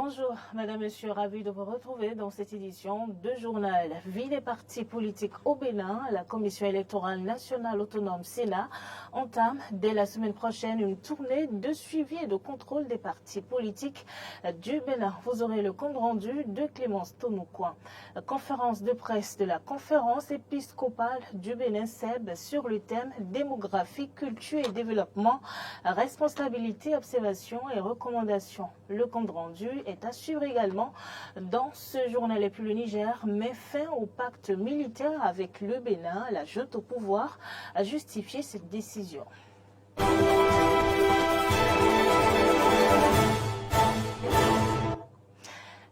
Bonjour, Madame, Monsieur, ravi de vous retrouver dans cette édition de journal Vie des partis politiques au Bénin. La Commission électorale nationale autonome Sénat entame dès la semaine prochaine une tournée de suivi et de contrôle des partis politiques du Bénin. Vous aurez le compte rendu de Clémence Tonoucoin. Conférence de presse de la conférence épiscopale du Bénin SEB sur le thème démographie, culture et développement, responsabilité, observation et recommandations. Le compte rendu est à suivre également dans ce journal. Et puis le Niger met fin au pacte militaire avec le Bénin. La junte au pouvoir a justifié cette décision.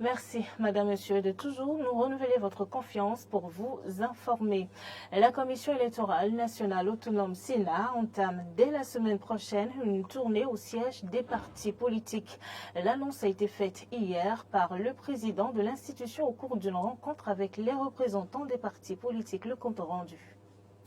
Merci, Madame, Monsieur, de toujours nous renouveler votre confiance pour vous informer. La Commission électorale nationale autonome Sénat entame dès la semaine prochaine une tournée au siège des partis politiques. L'annonce a été faite hier par le président de l'institution au cours d'une rencontre avec les représentants des partis politiques. Le compte rendu.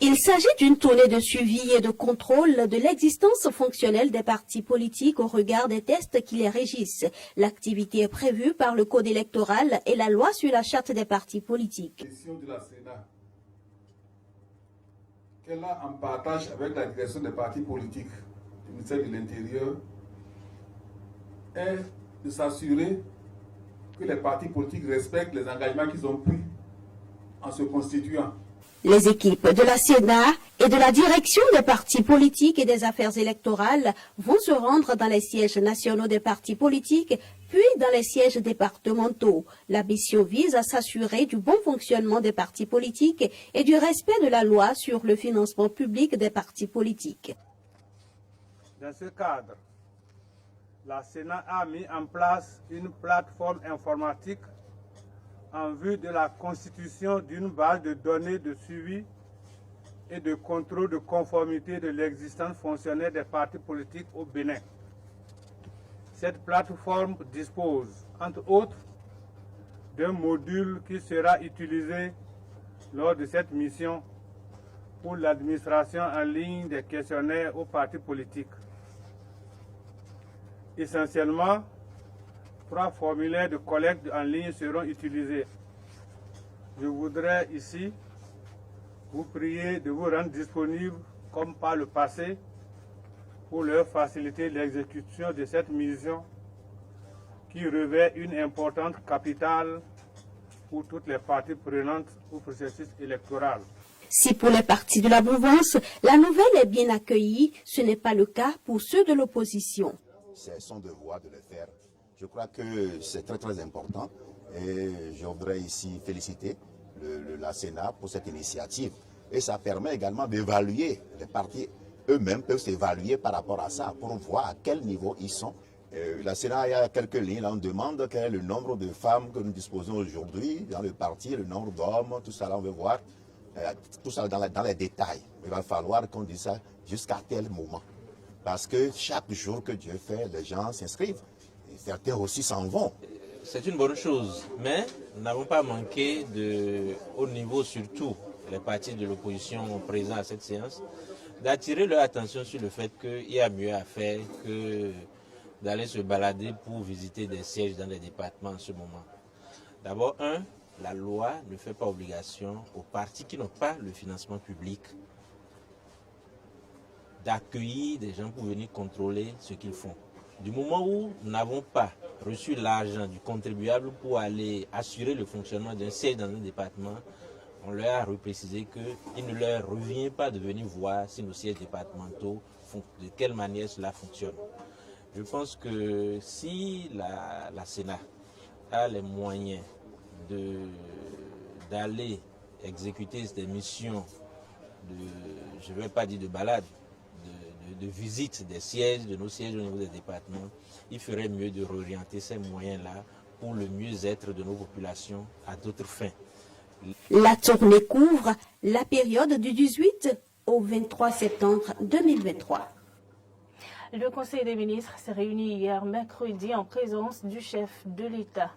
Il s'agit d'une tournée de suivi et de contrôle de l'existence fonctionnelle des partis politiques au regard des tests qui les régissent. L'activité est prévue par le Code électoral et la loi sur la charte des partis politiques. La question de la Sénat, qu'elle a en partage avec la direction des partis politiques du ministère de l'Intérieur, est de s'assurer que les partis politiques respectent les engagements qu'ils ont pris en se constituant. Les équipes de la Sénat et de la direction des partis politiques et des affaires électorales vont se rendre dans les sièges nationaux des partis politiques, puis dans les sièges départementaux. La mission vise à s'assurer du bon fonctionnement des partis politiques et du respect de la loi sur le financement public des partis politiques. Dans ce cadre, la Sénat a mis en place une plateforme informatique en vue de la constitution d'une base de données de suivi et de contrôle de conformité de l'existence fonctionnelle des partis politiques au Bénin. Cette plateforme dispose, entre autres, d'un module qui sera utilisé lors de cette mission pour l'administration en ligne des questionnaires aux partis politiques. Essentiellement, 3 formulaires de collecte en ligne seront utilisés. Je voudrais ici vous prier de vous rendre disponible, comme par le passé, pour leur faciliter l'exécution de cette mission qui revêt une importante capitale pour toutes les parties prenantes au processus électoral. Si pour les partis de la mouvance, la nouvelle est bien accueillie, ce n'est pas le cas pour ceux de l'opposition. C'est son devoir de le faire. Je crois que c'est très très important et je voudrais ici féliciter la Sénat pour cette initiative. Et ça permet également d'évaluer, les partis eux-mêmes peuvent s'évaluer par rapport à ça pour voir à quel niveau ils sont. La Sénat, il y a quelques lignes, là, on demande quel est le nombre de femmes que nous disposons aujourd'hui dans le parti, le nombre d'hommes, tout ça là on veut voir, tout ça dans les détails. Il va falloir qu'on dise ça jusqu'à tel moment. Parce que chaque jour que Dieu fait, les gens s'inscrivent. Certains aussi s'en vont. C'est une bonne chose, mais nous n'avons pas manqué de, au niveau surtout les partis de l'opposition présents à cette séance, d'attirer leur attention sur le fait qu'il y a mieux à faire que d'aller se balader pour visiter des sièges dans les départements en ce moment. D'abord, la loi ne fait pas obligation aux partis qui n'ont pas le financement public d'accueillir des gens pour venir contrôler ce qu'ils font. Du moment où nous n'avons pas reçu l'argent du contribuable pour aller assurer le fonctionnement d'un siège dans un département, on leur a reprécisé qu'il ne leur revient pas de venir voir si nos sièges départementaux, de quelle manière cela fonctionne. Je pense que si la Sénat a les moyens d'aller exécuter des missions, je ne vais pas dire de balade, de visite des sièges, de nos sièges au niveau des départements, il ferait mieux de réorienter ces moyens-là pour le mieux-être de nos populations à d'autres fins. La tournée couvre la période du 18 au 23 septembre 2023. Le Conseil des ministres s'est réuni hier mercredi en présence du chef de l'État.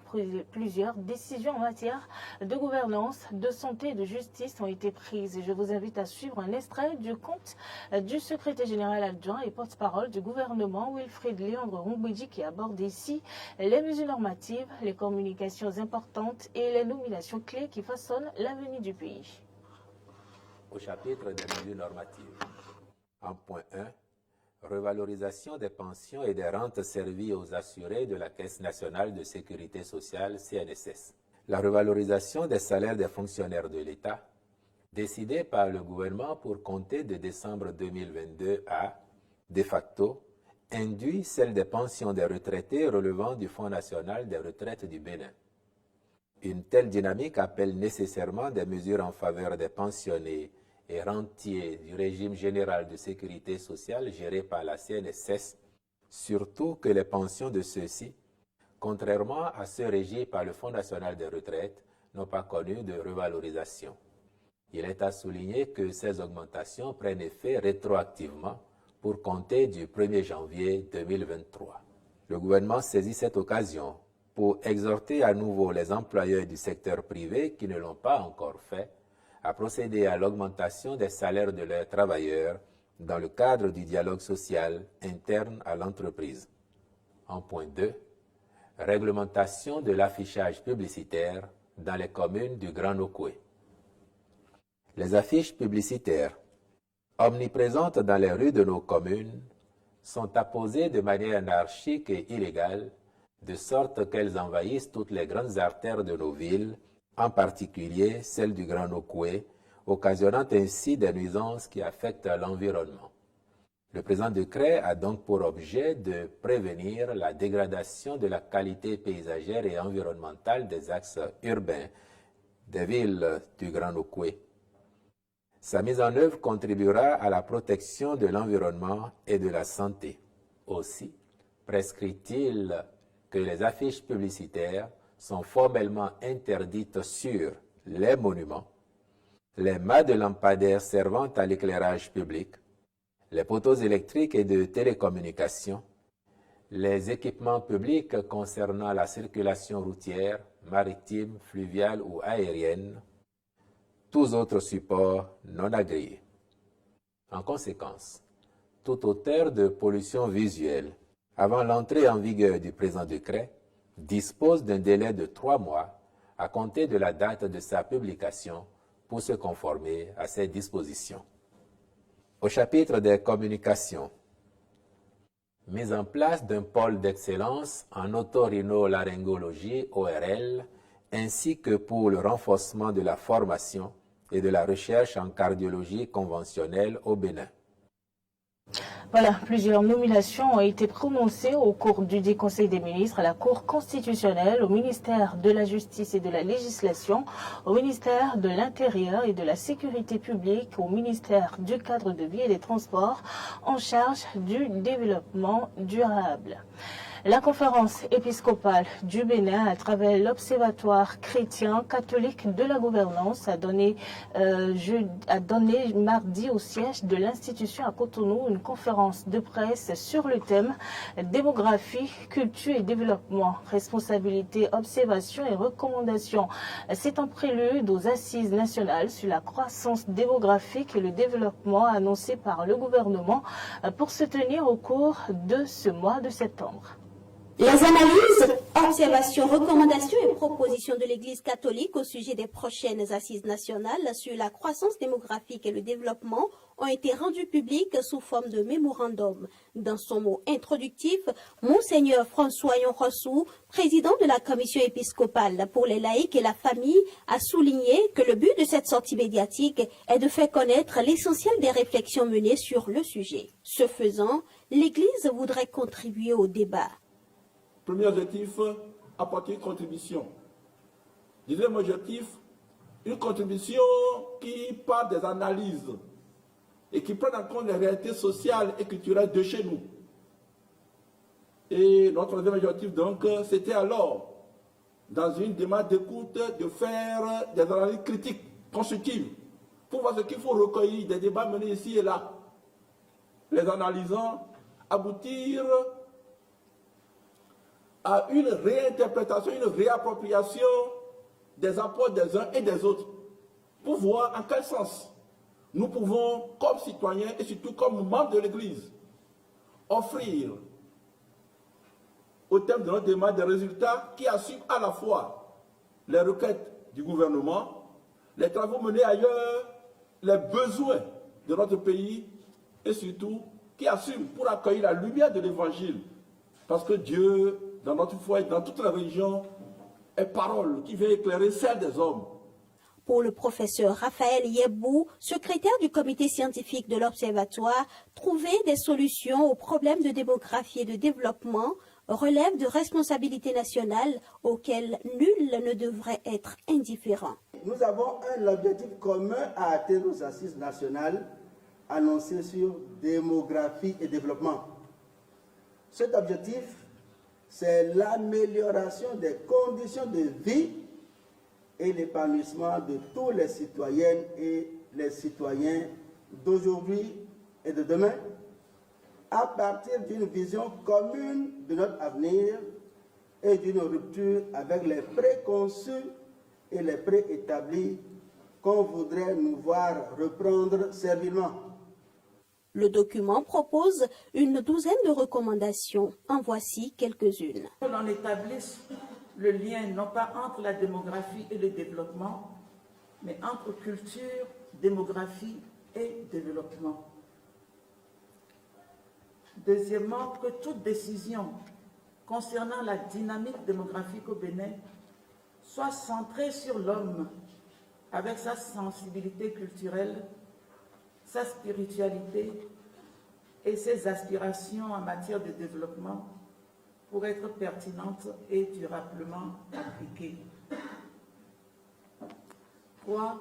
Plusieurs décisions en matière de gouvernance, de santé et de justice ont été prises. Je vous invite à suivre un extrait du compte du secrétaire général adjoint et porte-parole du gouvernement, Wilfried Léandre Roumbouidji, qui aborde ici les mesures normatives, les communications importantes et les nominations clés qui façonnent l'avenir du pays. Au chapitre des mesures normatives, en point 1, revalorisation des pensions et des rentes servies aux assurés de la Caisse nationale de sécurité sociale, CNSS. La revalorisation des salaires des fonctionnaires de l'État, décidée par le gouvernement pour compter de décembre 2022 a, de facto, induit celle des pensions des retraités relevant du Fonds national des retraites du Bénin. Une telle dynamique appelle nécessairement des mesures en faveur des pensionnés et rentiers du régime général de sécurité sociale géré par la CNSS, surtout que les pensions de ceux-ci, contrairement à ceux régis par le Fonds national des retraites, n'ont pas connu de revalorisation. Il est à souligner que ces augmentations prennent effet rétroactivement pour compter du 1er janvier 2023. Le gouvernement saisit cette occasion pour exhorter à nouveau les employeurs du secteur privé qui ne l'ont pas encore fait à procéder à l'augmentation des salaires de leurs travailleurs dans le cadre du dialogue social interne à l'entreprise. En point 2, réglementation de l'affichage publicitaire dans les communes du Grand Nokoué. Les affiches publicitaires, omniprésentes dans les rues de nos communes, sont apposées de manière anarchique et illégale, de sorte qu'elles envahissent toutes les grandes artères de nos villes, en particulier celle du Grand Nokoué, occasionnant ainsi des nuisances qui affectent l'environnement. Le présent décret a donc pour objet de prévenir la dégradation de la qualité paysagère et environnementale des axes urbains des villes du Grand Nokoué. Sa mise en œuvre contribuera à la protection de l'environnement et de la santé. Aussi, prescrit-il que les affiches publicitaires sont formellement interdites sur les monuments, les mâts de lampadaires servant à l'éclairage public, les poteaux électriques et de télécommunications, les équipements publics concernant la circulation routière, maritime, fluviale ou aérienne, tous autres supports non agréés. En conséquence, tout auteur de pollution visuelle, avant l'entrée en vigueur du présent décret, dispose d'un délai de 3 mois à compter de la date de sa publication pour se conformer à ces dispositions. Au chapitre des communications, mise en place d'un pôle d'excellence en otorhinolaryngologie ORL, ainsi que pour le renforcement de la formation et de la recherche en cardiologie conventionnelle au Bénin. Voilà, plusieurs nominations ont été prononcées au cours du dit Conseil des ministres à la Cour constitutionnelle, au ministère de la Justice et de la Législation, au ministère de l'Intérieur et de la Sécurité publique, au ministère du Cadre de vie et des Transports, en charge du développement durable. La conférence épiscopale du Bénin, à travers l'Observatoire chrétien catholique de la gouvernance, a donné mardi au siège de l'institution à Cotonou une conférence de presse sur le thème démographie, culture et développement, responsabilité, observation et recommandations. C'est un prélude aux assises nationales sur la croissance démographique et le développement annoncé par le gouvernement pour se tenir au cours de ce mois de septembre. Les analyses, observations, recommandations et propositions de l'Église catholique au sujet des prochaines assises nationales sur la croissance démographique et le développement ont été rendues publiques sous forme de mémorandum. Dans son mot introductif, Monseigneur François Yonrossou, président de la commission épiscopale pour les laïcs et la famille, a souligné que le but de cette sortie médiatique est de faire connaître l'essentiel des réflexions menées sur le sujet. Ce faisant, l'Église voudrait contribuer au débat. Premier objectif, apporter une contribution. Deuxième objectif, une contribution qui part des analyses et qui prenne en compte les réalités sociales et culturelles de chez nous. Et notre troisième objectif, donc, c'était alors, dans une démarche d'écoute, de faire des analyses critiques, constructives, pour voir ce qu'il faut recueillir, des débats menés ici et là, les analysant aboutir à une réinterprétation, une réappropriation des apports des uns et des autres, pour voir en quel sens nous pouvons, comme citoyens et surtout comme membres de l'Église, offrir au terme de notre démarche des résultats qui assument à la fois les requêtes du gouvernement, les travaux menés ailleurs, les besoins de notre pays et surtout qui assument pour accueillir la lumière de l'Évangile. Parce que Dieu, dans notre foi et dans toute la religion, est parole qui vient éclairer celle des hommes. Pour le professeur Raphaël Yebou, secrétaire du comité scientifique de l'Observatoire, trouver des solutions aux problèmes de démographie et de développement relève de responsabilités nationales auxquelles nul ne devrait être indifférent. Nous avons un objectif commun à atteindre aux assises nationales annoncées sur démographie et développement. Cet objectif, c'est l'amélioration des conditions de vie et l'épanouissement de tous les citoyennes et les citoyens d'aujourd'hui et de demain, à partir d'une vision commune de notre avenir et d'une rupture avec les préconçus et les préétablis qu'on voudrait nous voir reprendre servilement. Le document propose une douzaine de recommandations. En voici quelques-unes. Que l'on établisse le lien non pas entre la démographie et le développement, mais entre culture, démographie et développement. Deuxièmement, que toute décision concernant la dynamique démographique au Bénin soit centrée sur l'homme, avec sa sensibilité culturelle, sa spiritualité et ses aspirations en matière de développement pour être pertinentes et durablement appliquées. 3.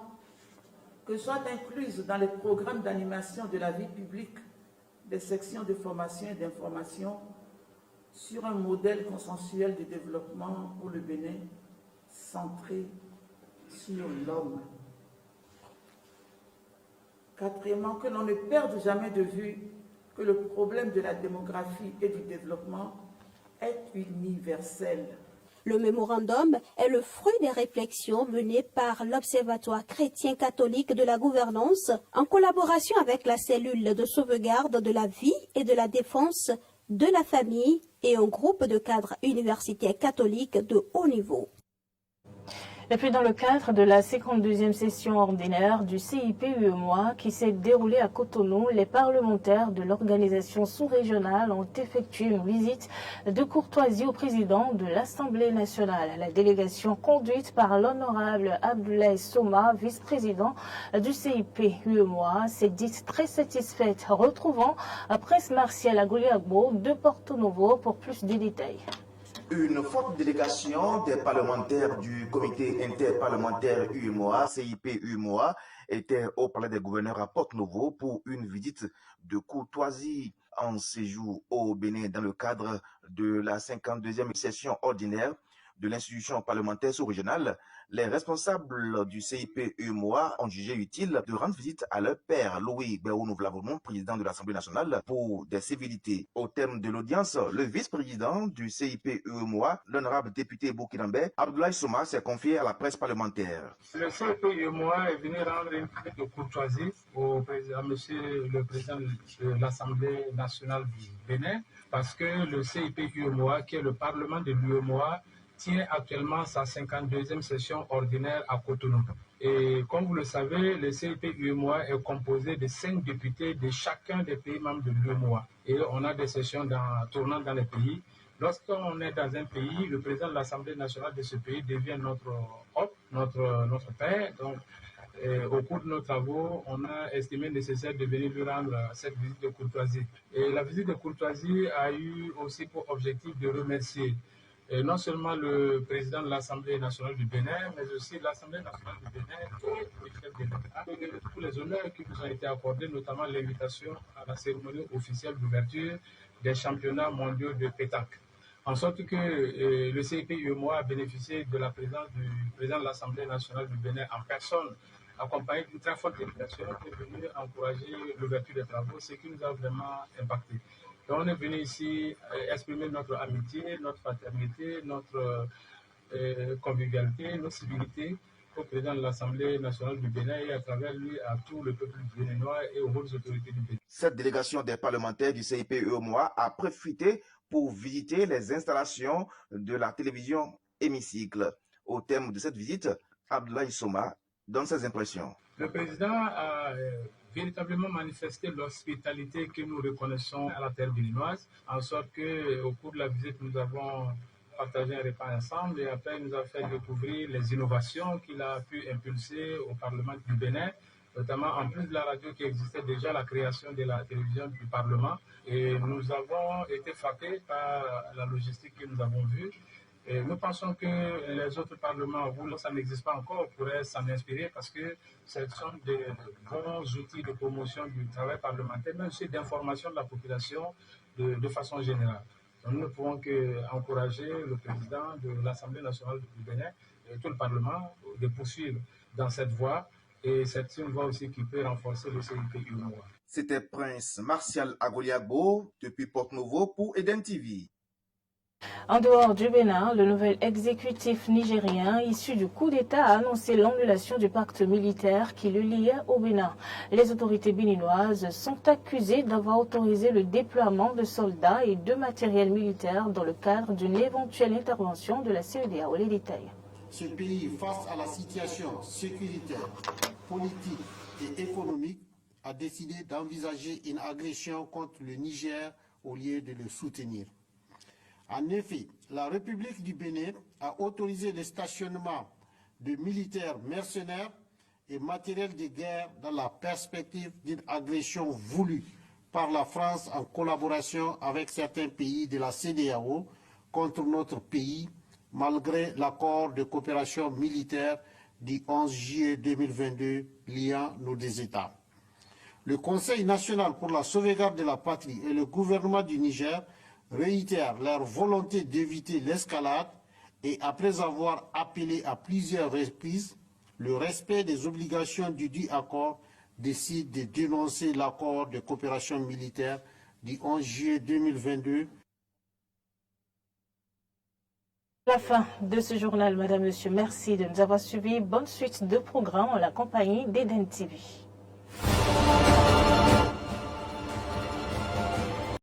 Que soient incluses dans les programmes d'animation de la vie publique des sections de formation et d'information sur un modèle consensuel de développement pour le Bénin centré sur l'homme. 4. Que l'on ne perde jamais de vue que le problème de la démographie et du développement est universel. Le mémorandum est le fruit des réflexions menées par l'Observatoire chrétien catholique de la gouvernance en collaboration avec la cellule de sauvegarde de la vie et de la défense de la famille et un groupe de cadres universitaires catholiques de haut niveau. Et puis dans le cadre de la 52e session ordinaire du CIP-UEMOA qui s'est déroulée à Cotonou, les parlementaires de l'organisation sous-régionale ont effectué une visite de courtoisie au président de l'Assemblée nationale. La délégation conduite par l'honorable Abdoulaye Soma, vice-président du CIP-UEMOA, s'est dite très satisfaite. Retrouvons Prince Martial Agouliagbo de Porto Novo pour plus de détails. Une forte délégation des parlementaires du comité interparlementaire UEMOA, CIP-UEMOA, était au palais des gouverneurs à Porto-Novo pour une visite de courtoisie en séjour au Bénin dans le cadre de la 52e session ordinaire de l'institution parlementaire sous-régionale. Les responsables du CIP-UEMOA ont jugé utile de rendre visite à leur père, Louis Béounou-Vlavomon, président de l'Assemblée nationale, pour des civilités. Au terme de l'audience, le vice-président du CIP-UEMOA, l'honorable député burkinabé, Abdoulaye Soma, s'est confié à la presse parlementaire. Le CIP-UEMOA est venu rendre une visite de courtoisie au président, monsieur le président de l'Assemblée nationale du Bénin, parce que le CIP-UEMOA, qui est le parlement de l'UEMOA, tient actuellement sa 52e session ordinaire à Cotonou. Et comme vous le savez, le CIP-UEMOA est composé de 5 députés de chacun des pays membres de l'UEMOA. Et on a des sessions tournant dans les pays. Lorsqu'on est dans un pays, le président de l'Assemblée nationale de ce pays devient notre hôte, notre père. Donc, au cours de nos travaux, on a estimé nécessaire de venir lui rendre cette visite de courtoisie. Et la visite de courtoisie a eu aussi pour objectif de remercier non seulement le président de l'Assemblée nationale du Bénin, mais aussi l'Assemblée nationale du Bénin et le chef de l'État, tous les honneurs qui nous ont été accordés, notamment l'invitation à la cérémonie officielle d'ouverture des championnats mondiaux de pétanque. En sorte que le CIP-UEMOA a bénéficié de la présence du président de l'Assemblée nationale du Bénin en personne, accompagné d'une très forte invitation qui est venue encourager l'ouverture des travaux, ce qui nous a vraiment impacté. Et on est venu ici exprimer notre amitié, notre fraternité, notre convivialité, notre civilité au président de l'Assemblée nationale du Bénin et à travers lui à tout le peuple béninois et aux autres autorités du Bénin. Cette délégation des parlementaires du CIP UEMOA a profité pour visiter les installations de la télévision Hémicycle. Au thème de cette visite, Abdoulaye Soma donne ses impressions. Le président a véritablement manifesté l'hospitalité que nous reconnaissons à la terre béninoise, en sorte qu'au cours de la visite, nous avons partagé un repas ensemble et après, il nous a fait découvrir les innovations qu'il a pu impulser au Parlement du Bénin, notamment en plus de la radio qui existait déjà, la création de la télévision du Parlement. Et nous avons été frappés par la logistique que nous avons vue. Et nous pensons que les autres parlements, où ça n'existe pas encore, pourraient s'en inspirer parce que ce sont des bons outils de promotion du travail parlementaire, mais aussi d'information de la population de façon générale. Donc, nous ne pouvons qu'encourager le président de l'Assemblée nationale du Bénin et tout le Parlement de poursuivre dans cette voie. Et c'est une voie aussi qui peut renforcer le CIP UEMOA. C'était Prince Martial Agoliago depuis Porte-Nouveau pour Eden TV. En dehors du Bénin, le nouvel exécutif nigérien issu du coup d'État a annoncé l'annulation du pacte militaire qui le liait au Bénin. Les autorités béninoises sont accusées d'avoir autorisé le déploiement de soldats et de matériel militaire dans le cadre d'une éventuelle intervention de la CEDEAO. Les détails. Ce pays, face à la situation sécuritaire, politique et économique, a décidé d'envisager une agression contre le Niger au lieu de le soutenir. En effet, la République du Bénin a autorisé le stationnement de militaires mercenaires et matériel de guerre dans la perspective d'une agression voulue par la France en collaboration avec certains pays de la CEDEAO contre notre pays, malgré l'accord de coopération militaire du 11 juillet 2022 liant nos deux États. Le Conseil national pour la sauvegarde de la patrie et le gouvernement du Niger réitèrent leur volonté d'éviter l'escalade et après avoir appelé à plusieurs reprises le respect des obligations du dit accord, décident de dénoncer l'accord de coopération militaire du 11 juillet 2022. La fin de ce journal, Madame, Monsieur, merci de nous avoir suivis. Bonne suite de programmes en la compagnie d'Eden TV.